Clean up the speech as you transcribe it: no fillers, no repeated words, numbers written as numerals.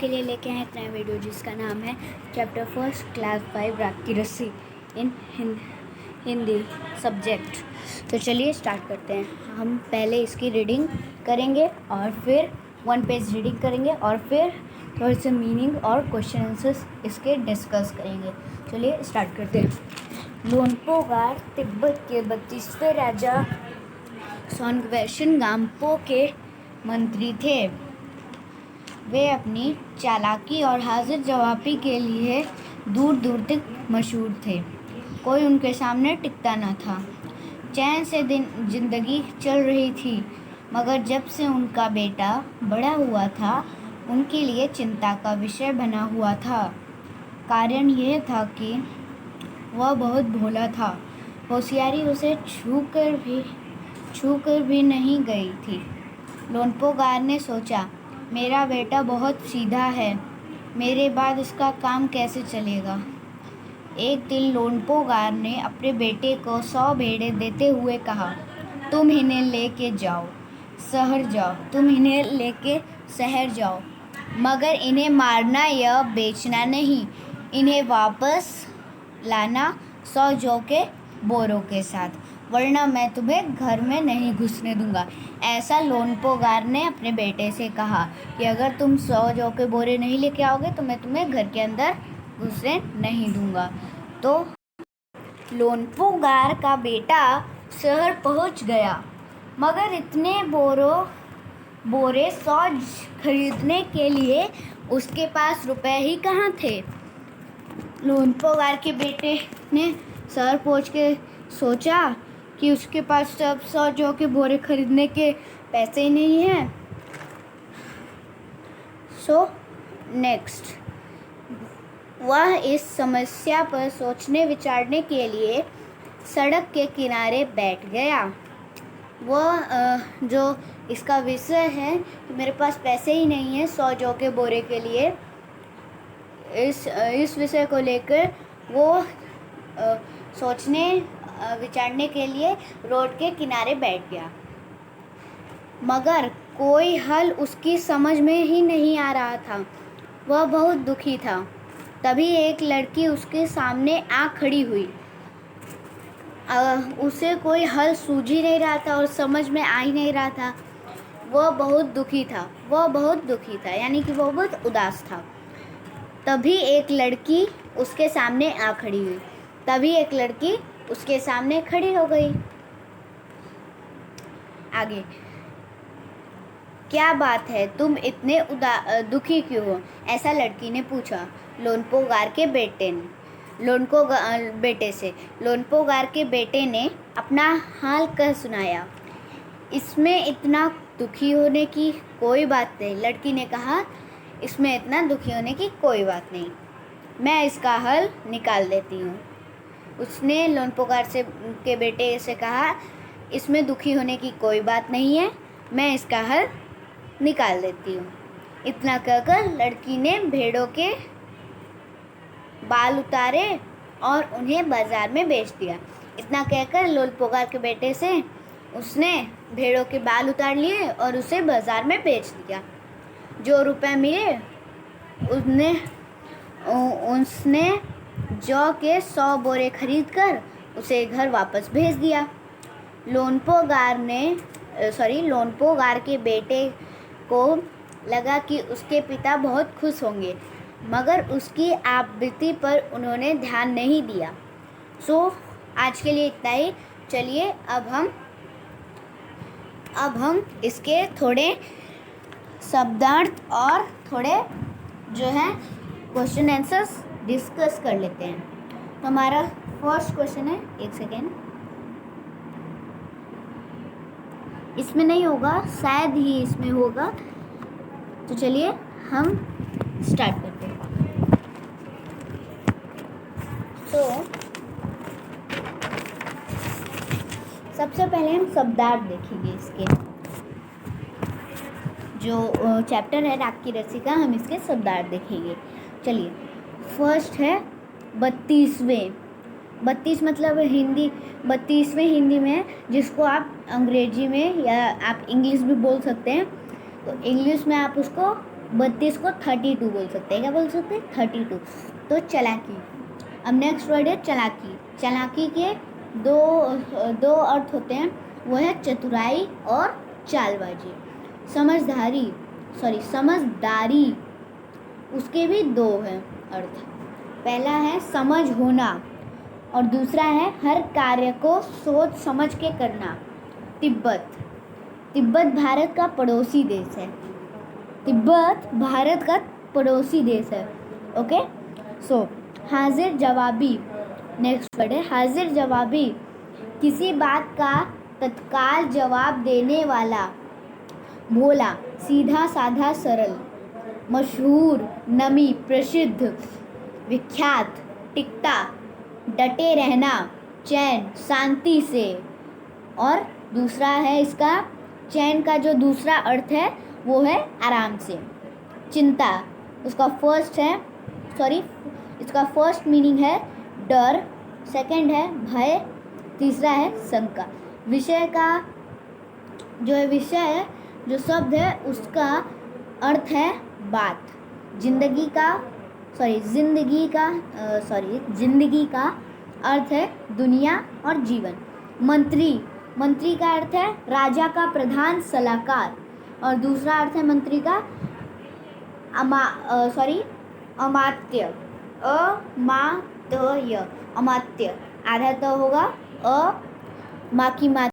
आपके लिए लेके आए एक नया वीडियो जिसका नाम है चैप्टर फर्स्ट क्लास 5 राग की रस्सी इन हिंदी सब्जेक्ट। तो चलिए स्टार्ट करते हैं। हम पहले इसकी रीडिंग करेंगे और फिर 1 पेज रीडिंग करेंगे और फिर थोड़े से मीनिंग और क्वेश्चन आंसर्स इसके डिस्कस करेंगे। चलिए स्टार्ट करते हैं। लोनपो गार तिब्बत के 32वें राजा सोनगवेशन गाम्पो के मंत्री थे। वे अपनी चालाकी और हाजिर जवाबी के लिए दूर दूर तक मशहूर थे। कोई उनके सामने टिकता न था। चैन से जिंदगी चल रही थी, मगर जब से उनका बेटा बड़ा हुआ था उनके लिए चिंता का विषय बना हुआ था। कारण यह था कि वह बहुत भोला था। होशियारी उसे छू कर भी नहीं गई थी। लोनपो गार ने सोचा, मेरा बेटा बहुत सीधा है, मेरे बाद इसका काम कैसे चलेगा। एक दिन लोनपो गार ने अपने बेटे को 100 भेड़ें देते हुए कहा, तुम इन्हें लेके शहर जाओ, मगर इन्हें मारना या बेचना नहीं। इन्हें वापस लाना 100 जौ के बोरों के साथ, वरना मैं तुम्हें घर में नहीं घुसने दूंगा। ऐसा लोनपो गार ने अपने बेटे से कहा कि अगर तुम 100 जौ के बोरे नहीं लेके आओगे तो मैं तुम्हें घर के अंदर घुसने नहीं दूंगा। तो लोनपो गार का बेटा शहर पहुंच गया, मगर इतने बोरे 100 खरीदने के लिए उसके पास रुपए ही कहाँ थे। लोनपो गार के बेटे ने शहर पहुंच के सोचा कि उसके पास सब 100 जौ के बोरे खरीदने के पैसे ही नहीं हैं। नेक्स्ट वह इस समस्या पर सोचने विचारने के लिए सड़क के किनारे बैठ गया। वह जो इसका विषय है कि मेरे पास पैसे ही नहीं है 100 जौ के बोरे के लिए, इस विषय को लेकर वो सोचने विचारने के लिए रोड के किनारे बैठ गया, मगर कोई हल उसकी समझ में ही नहीं आ रहा था। वह बहुत दुखी था। तभी एक लड़की उसके सामने आ खड़ी हुई। उसे कोई हल सूझ ही नहीं रहा था और समझ में आ ही नहीं रहा था। वह बहुत दुखी था, यानी कि वह बहुत उदास था। तभी एक लड़की उसके सामने आ खड़ी हुई। उसके सामने खड़ी हो गई। आगे, क्या बात है, तुम इतने दुखी क्यों हो? ऐसा लड़की ने पूछा लोनपो गार के लोनपो गार के बेटे ने अपना हाल कह सुनाया। इसमें इतना दुखी होने की कोई बात नहीं, लड़की ने कहा। इसमें इतना दुखी होने की कोई बात नहीं, मैं इसका हल निकाल देती हूँ। उसने लोनपो गार के बेटे से कहा, इसमें दुखी होने की कोई बात नहीं है, मैं इसका हल निकाल देती हूँ। इतना कहकर लड़की ने भेड़ों के बाल उतारे और उन्हें बाजार में बेच दिया। इतना कहकर लोनपो गार के बेटे से उसने भेड़ों के बाल उतार लिए और उसे बाजार में बेच दिया। जो रुपए मिले उसने जौ के 100 बोरे खरीदकर उसे घर वापस भेज दिया। लोनपो गार के बेटे को लगा कि उसके पिता बहुत खुश होंगे, मगर उसकी आवृत्ति पर उन्होंने ध्यान नहीं दिया। आज के लिए इतना ही। चलिए अब हम इसके थोड़े शब्दार्थ और थोड़े जो है क्वेश्चन आंसर्स डिस्कस कर लेते हैं। तो हमारा फर्स्ट क्वेश्चन है, एक सेकेंड, इसमें नहीं होगा, शायद ही इसमें होगा। तो चलिए हम स्टार्ट करते हैं। तो सबसे पहले हम शब्दार्थ देखेंगे। इसके जो चैप्टर है राग की रस्सी का, हम इसके शब्दार्थ देखेंगे। चलिए, फर्स्ट है 32 मतलब 32वें हिंदी में, जिसको आप अंग्रेजी में या आप इंग्लिश भी बोल सकते हैं। तो इंग्लिश में आप उसको 32 को 32 बोल सकते हैं, क्या बोल सकते हैं? 32। तो चालाकी। अब नेक्स्ट वर्ड है चालाकी। चालाकी के दो अर्थ होते हैं, वो है चतुराई और चालबाजी। समझदारी, उसके भी दो हैं अर्थ। पहला है समझ होना और दूसरा है हर कार्य को सोच समझ के करना। तिब्बत भारत का पड़ोसी देश है। तिब्बत भारत का पड़ोसी देश है। ओके, सो हाजिर जवाबी। नेक्स्ट वर्ड है हाजिर जवाबी, किसी बात का तत्काल जवाब देने वाला, भोला, सीधा साधा सरल। मशहूर, नमी, प्रसिद्ध, विख्यात, टिकता, डटे रहना, चैन, शांति से। और दूसरा है इसका, चैन का जो दूसरा अर्थ है वो है आराम से। चिंता, इसका फर्स्ट मीनिंग है डर, सेकंड है भय, तीसरा है शंका। विषय है जो शब्द है उसका अर्थ है बात। जिंदगी का अर्थ है दुनिया और जीवन। मंत्री का अर्थ है राजा का प्रधान सलाहकार और दूसरा अर्थ है मंत्री का अमात्य। आधा तो होगा अ, माँ की माँ